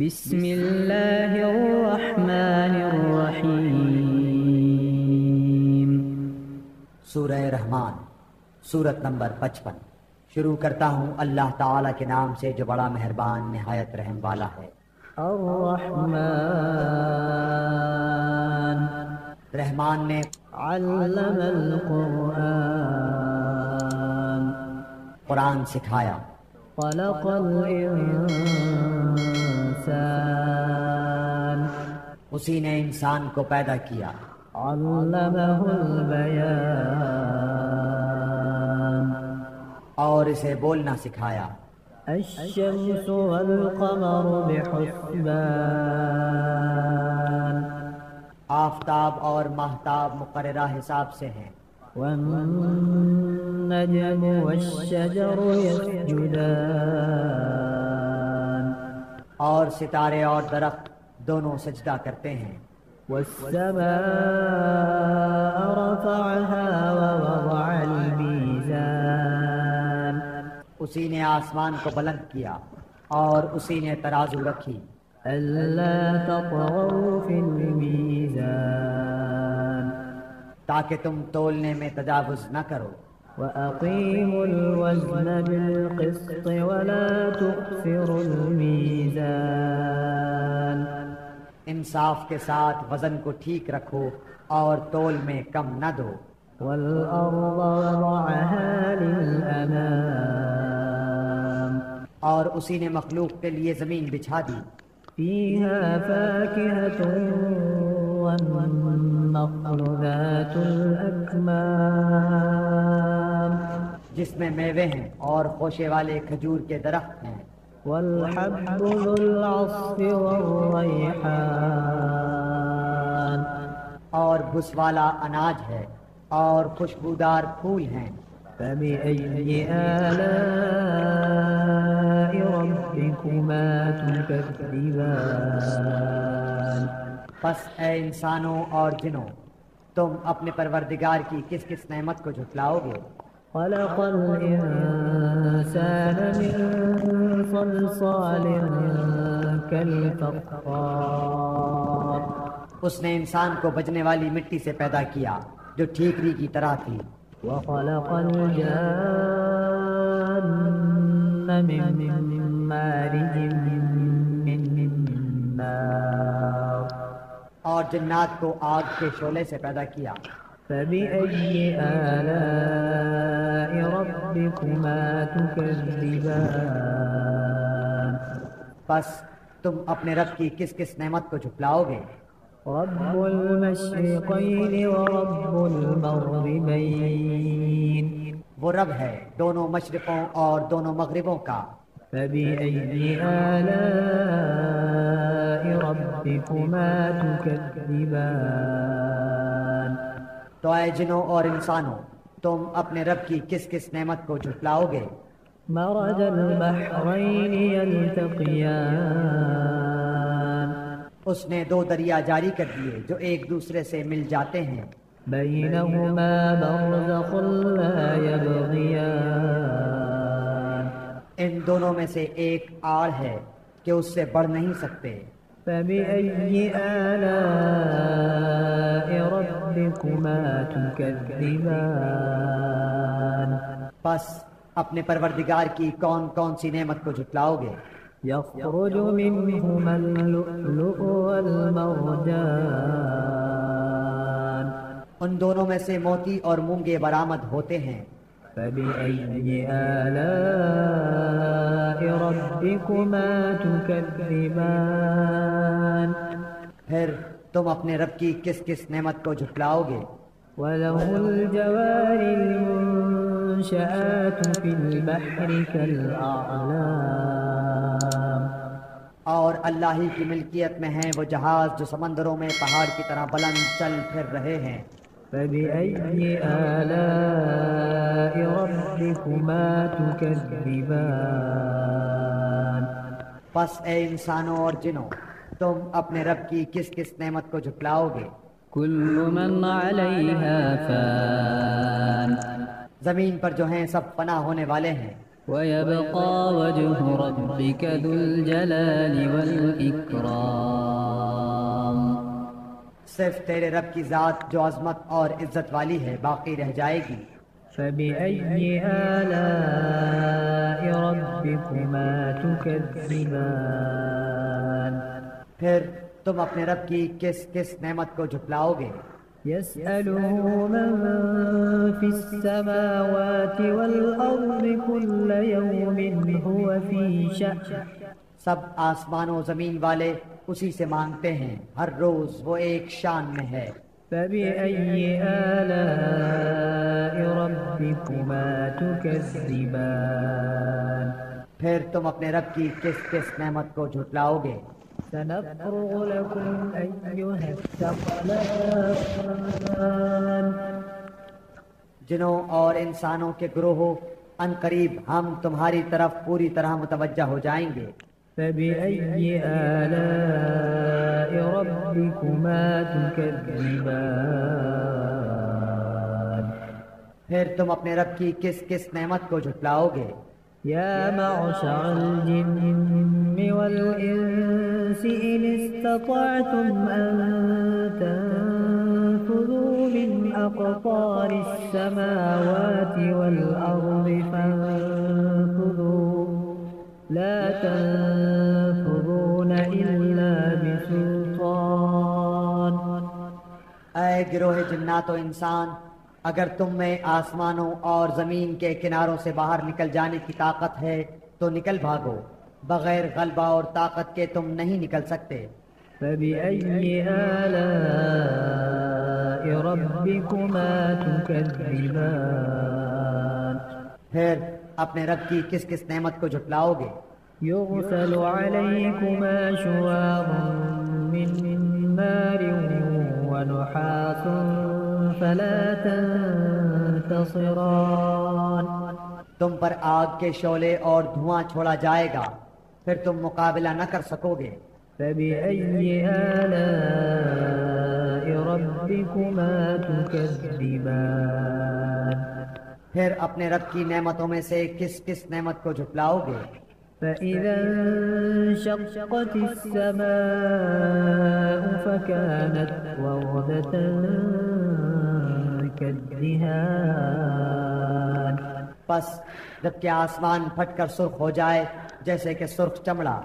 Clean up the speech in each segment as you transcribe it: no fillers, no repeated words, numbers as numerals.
بسم اللہ الرحمن الرحیم۔ سورہ رحمان، سورت نمبر 55۔ شروع کرتا ہوں اللہ تعالیٰ کے نام سے جو بڑا مہربان نہایت رحم والا ہے۔ الرحمن رحمان نے علم القرآن قرآن سکھایا۔ خلق الانسان اسی نے انسان کو پیدا کیا۔ علمہ البیان اور اسے بولنا سکھایا۔ الشمس والقمر بحسبان آفتاب اور ماہتاب مقررہ حساب سے ہیں۔ والنجم والشجر يسجدان اور ستارے اور درخت دونوں سجدہ کرتے ہیں۔ والسماء رفعها ووضع الميزان اسی نے آسمان کو بلند کیا اور اسی نے ترازو رکھی۔ ألا تطغوا في الميزان تاکہ تم تولنے میں تجاوز نہ کرو۔ وأقيموا الوزن بالقسط ولا تخسروا الميزان انصاف کے ساتھ وزن کو ٹھیک رکھو اور تول میں کم نہ دو۔ والأرض وضعها للأنام اور اسی نے مخلوق کے لیے زمین بچھا دی۔ فيها فاكهة والنخل ذات الأكمام جس میں میوے ہیں اور خوشے والے کھجور کے درخت ہیں۔ والحب ذو العصف والريحان اور بھس والا اناج ہے اور خوشبودار پھول ہیں۔ فبأي آلاء ربكما تكذبان پس اے انسانوں اور جنوں، تم اپنے پروردگار کی کس کس نعمت کو جھٹلاؤ گے؟ خلق الإنسان من صلصال كالفخار اس نے انسان کو بجنے والی مٹی سے پیدا کیا جو ٹھیکری کی طرح تھی۔ وخلق الجان من مارج من نار اور جنات کو آگ کے شعلے سے پیدا کیا۔ فبأي آلاء ربكما تكذبان پس تم اپنے رب کی کس کس نعمت کو جھٹلاؤ گے؟ رب المشرقين ورب المغربين وہ رب ہے دونوں مشرقوں اور دونوں مغربوں کا۔ فبأي آلاء ربكما تكذبان تو اے جنوں اور انسانوں، تم اپنے رب کی کس کس نعمت کو جھٹلاؤ گے؟ مرج البحرين يلتقيان اس نے دو دریا جاری کر دیے جو ایک دوسرے سے مل جاتے ہیں۔ بينهما برزخ لا يبغيان ان دونوں میں سے ایک آڑ ہے کہ اس سے بڑھ نہیں سکتے۔ فبأي آلاء ربكما تكذبان پس اپنے پروردگار کی کون کون سی نعمت کو جھٹلاؤ گے؟ يخرج منهما اللؤلؤ والمرجان ان دونوں میں سے موتی اور مونگے برآمد ہوتے ہیں۔ فبأي آلاء ربكما تكذبان پھر تم اپنے رب کی کس کس نعمت کو جھٹلاؤ گے؟ وله الجوار المنشآت في البحر كالأعلام اور اللہ ہی کی ملکیت میں ہیں وہ جہاز جو سمندروں میں پہاڑ کی طرح بلند چل پھر رہے ہیں۔ فبأي آلاء ربكما تكذبان پس اے انسانوں اور جنوں، تم اپنے رب کی کس کس نعمت کو جھٹلاؤ گے؟ كل من عليها فان زمین پر جو ہیں سب فنا ہونے والے ہیں۔ ويبقى وجه ربك ذو الجلال والإكرام صرف تیرے رب کی ذات جو عظمت اور عزت والی ہے باقی رہ جائے گی۔ فبأي آلاء ربكما تكذبان پھر تم اپنے رب کی کس کس نعمت کو جھٹلاؤ گے؟ يسأله من في السماوات والأرض كل يوم هو في شأن سب آسمان و زمین والے اسی سے مانگتے ہیں، ہر روز وہ ایک شان میں ہے۔ فبأي آلاء ربكما تكذبان پھر تم اپنے رب کی کس کس نعمت کو جھٹلاؤ گے؟ سنفرغ لكم أيها الثقلان جنوں اور انسانوں کے گروہوں ان قریب ہم تمہاری طرف پوری طرح متوجہ ہو جائیں گے۔ فبأي آلاء ربكما تكذبان پھر تم اپنے رب کی کس کس نعمت کو جھٹلاؤ گے؟ يا معشر الجن والإنس إن استطعتم أن تنفذوا من أقطار السماوات والأرض فانفذوا لا تنفذون إلا بسلطان اے گروہ جنات و انسان، اگر تم میں آسمانوں اور زمین کے کناروں سے باہر نکل جانے کی طاقت ہے تو نکل بھاگو، بغیر غلبہ اور طاقت کے تم نہیں نکل سکتے۔ فبأي آلاء ربكما تكذبان پھر اپنے رب کی کس کس نعمت کو جھٹلاؤ گے؟ يرسل عليكما شواظ من نار ونحاس فلا تنتصران تم پر آگ کے شعلے اور دھواں چھوڑا جائے گا، پھر تم مقابلہ نہ کر سکو گے۔ فبأي آلاء ربكما تكذبان پھر اپنے رب کی نعمتوں میں سے کس کس نعمت کو جھٹلاؤ گے؟ فإذا انشقت السماء فكانت وردة كالدهان پس جب کہ آسمان پھٹ کر سرخ ہو جائے جیسے کہ سرخ چمڑا۔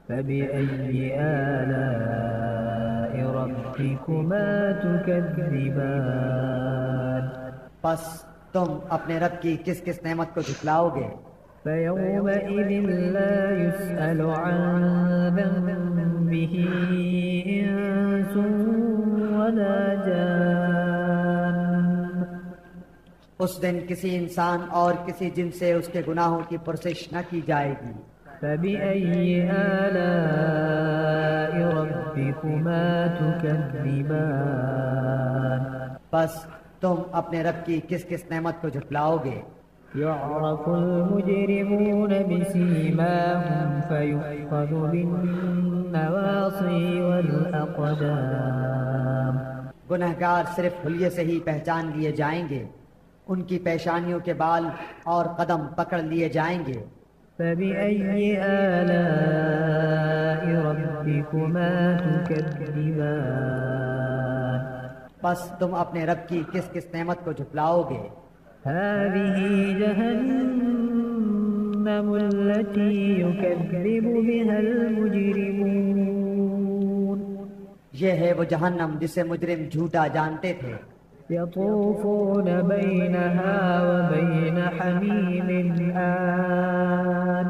فبأي آلاء ربكما تكذبان پس تم اپنے رب کی کس کس نعمت کو جھٹلاؤ گے؟ فيومئذ لا يسأل عن ذنبه إنس ولا جان اس دن کسی انسان اور کسی جن سے اس کے گناہوں کی پرسش نہ کی جائے گی۔ فبأي آلاء ربكما تكذبان بس تم اپنے رب کی کس کس نعمت کو جھٹلاؤ گے؟ يعرف المجرمون بسيماهم فيؤخذ بالنواصي والأقدام گنہگار صرف حلیے سے ہی پہچان لیے جائیں گے، ان کی پیشانیوں کے بال اور قدم پکڑ لیے جائیں گے۔ فبأي آلاء ربكما تكذبان بس تم اپنے رب کی کس کس نعمت کو جھٹلاؤ گے؟ هذه جهنم التي يكذب بها المجرمون یہ ہے وہ جہنم جسے مجرم جھوٹا جانتے تھے۔ يطوفون بينها وبين حميم آن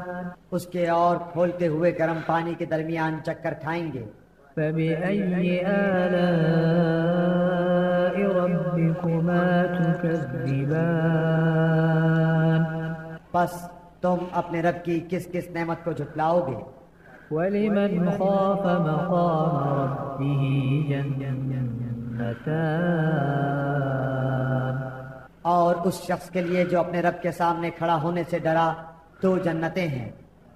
اس کے اور کھولتے ہوئے گرم پانی کے درمیان چکر کھائیں گے۔ فبأي آلاء ربكما تكذبان بس تم اپنے رب کی کس کس نعمت کو جھٹلاؤ گے؟ ولمن خاف مقام ربه جنتان اور اس شخص کے لیے جو اپنے رب کے سامنے کھڑا ہونے سے ڈرا 2 جنتیں ہیں۔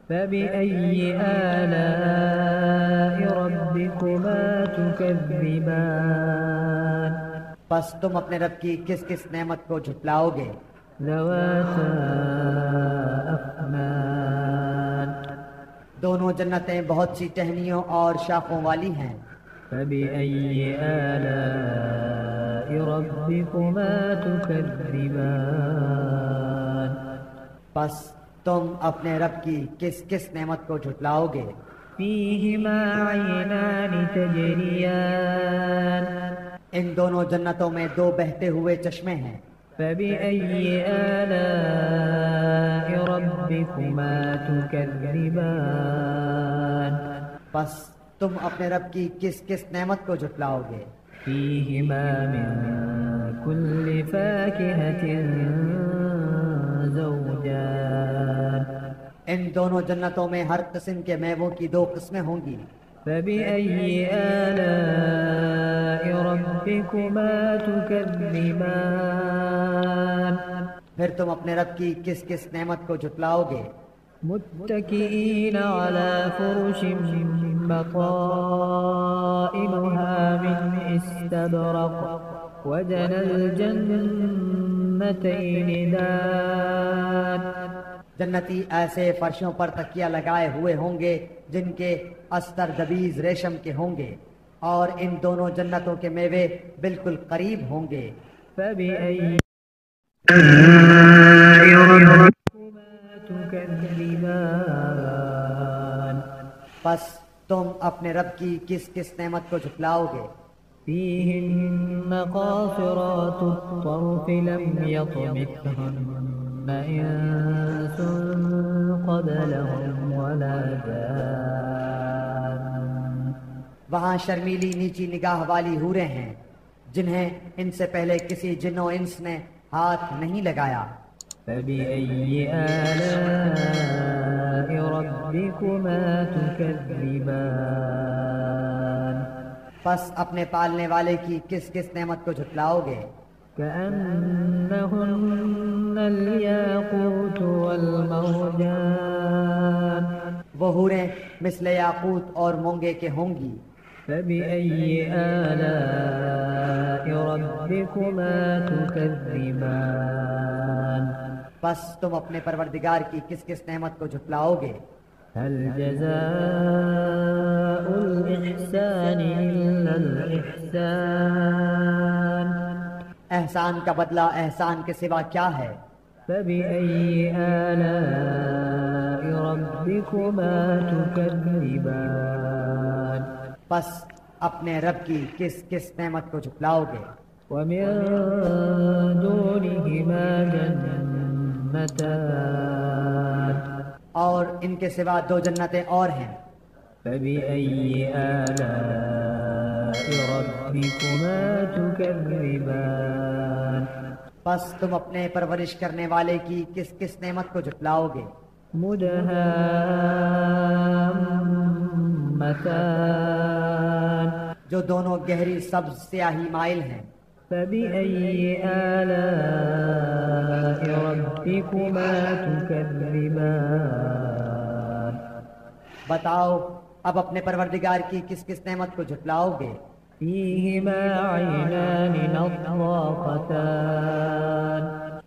فبأي آلاء ربكما تكذبان بس تم اپنے رب کی کس کس نعمت کو جھٹلاؤ گے؟ ذواتا دونوں جنتیں بہت سی ٹہنیوں اور شاخوں والی ہیں۔ فبأي آلاء ربكما تكذبان بس تم اپنے رب کی کس کس نعمت کو جھٹلاؤ گے؟ فيهما عينان تجريان ان دونوں جنتوں میں دو بہتے ہوئے چشمے ہیں۔ فبأي آلاء ربكما تكذبان بس تم اپنے رب کی کس کس نعمت کو جھٹلاؤ گے؟ فيهما من كل فاكهة زوجان ان دونوں جنتوں میں ہر قسم کے میووں کی دو قسمیں ہوں گی۔ فبأي آلاء ربكما تكذبان پھر تم اپنے رب کی کس کس نعمت کو جھٹلاؤ گے؟ متكئين على فرش بطائنها من استبرق وجنى الجنتين دان جنتی ایسے فرشوں پر تکیہ لگائے ہوئے ہوں گے جن کے استر دبیز ریشم کے ہوں گے، اور ان دونوں جنتوں کے میوے بالکل قریب ہوں گے۔ فبأي آلاء ربكما تكذبان بس تم اپنے رب کی کس کس نعمت کو جھٹلاؤ گے؟ فيهن قاصرات الطرف لم يطمثهن إنس قبلهم ولا جان وہاں شرمیلی نیچی نگاہ والی حوریں ہیں جنہیں ان سے پہلے کسی جن و انس نے ہاتھ نہیں لگایا۔ فبأي آلاء ربكما تكذبان بس اپنے پالنے والے کی کس کس نعمت کو جھٹلاؤ گے؟ كأنهن الياقوت والمرجان وہ حوریں مثل یاقوت اور مونگے کے ہوں گی۔ فبأي آلاء ربكما تكذبان بس تم اپنے پروردگار کی کس کس نعمت کو جھٹلاؤ گے؟ هل جزاء الإحسان إلا الإحسان احسان کا بدلہ احسان کے سوا کیا ہے؟ فبأي آلاء ربكما تكذبان بس اپنے رب کی کس کس نعمت کو جھٹلاؤ گے؟ ومن دونهما جنتان اور ان کے سوا دو جنتیں اور ہیں۔ فبأي آلاء ربكما تكذبان بس تم اپنے پرورش کرنے والے کی کس کس نعمت کو جھٹلاؤ گے؟ مدهامتان جو دونوں گہری سبز سیاہی مائل ہیں۔ فبأي آلاء ربكما تكذبان بتاؤ اب اپنے پروردگار کی کس کس نعمت کو جھٹلاؤ گے؟ فيهما عينان نضاختان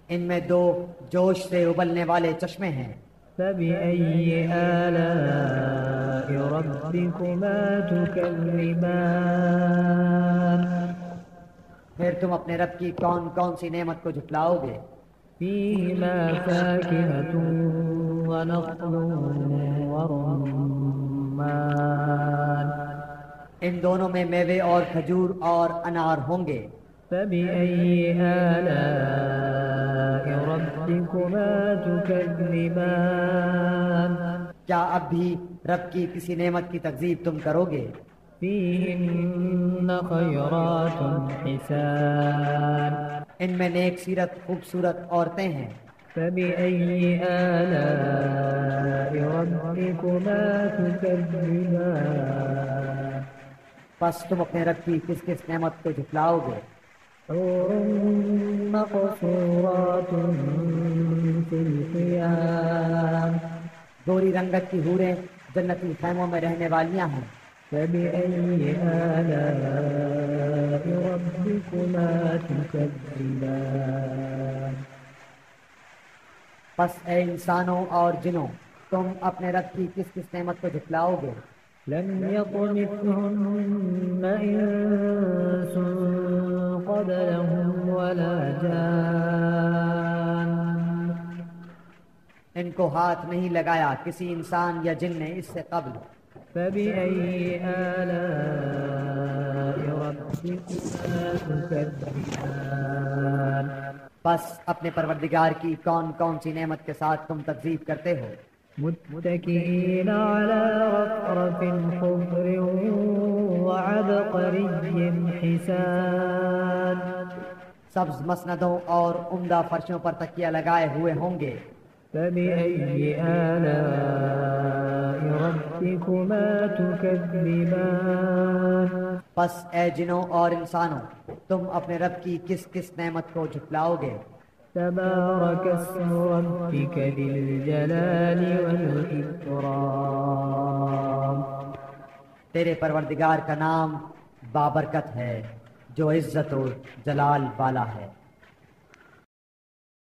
ان میں دو جوش سے ابلنے والے چشمے ہیں۔ فبأي آلاء ربكما تكذبان پھر تم اپنے رب کی کون کون سی نعمت کو جھٹلاؤ گے؟ فيهما فاكهة ونخل ورمان ان دونوں میں میوے اور کھجور اور انار ہوں گے۔ فبأي آلاء ربكما تكذبان کیا اب بھی رب کی کسی نعمت کی تکذیب تم کرو گے؟ فيهن خيرات حسان ان میں نیک سیرت خوبصورت عورتیں ہیں۔ فبأي آلاء ربكما تكذبان بس تم اپنے رب کی کس کس نعمت کو جھٹلاؤ گے؟ حور مقصورات في الخيام گوری رنگت کی حوریں جنتی خیموں میں رہنے والیاں ہیں۔ فبأي آلاء ربكما تكذبان بس اے انسانوں اور جنوں، تم اپنے رب کی کس کس نعمت کو جھٹلاؤ گے؟ لم يطمثهن إنس قبلهم ولا جان ان کو ہاتھ نہیں لگایا کسی انسان یا جن نے اس سے قبل۔ فبأي آلاء ربكما تكذبان بس اپنے پروردگار کی کون کون سی نعمت کے ساتھ تم تکذیب کرتے ہو؟ متكئين على رفرف خضر وعبقري حسان سبز مسندوں اور عمدہ فرشوں پر تکیہ لگائے ہوئے ہوں گے۔ فبأي آلاء ربكما تكذبان بس اے جنوں اور انسانوں تم اپنے رب کی کس کس نعمت کو جھٹلاؤ گے؟ تبارك اسم ربك ذي الجلال والإكرام تیرے پروردگار کا نام بابرکت ہے جو عزت و جلال والا ہے۔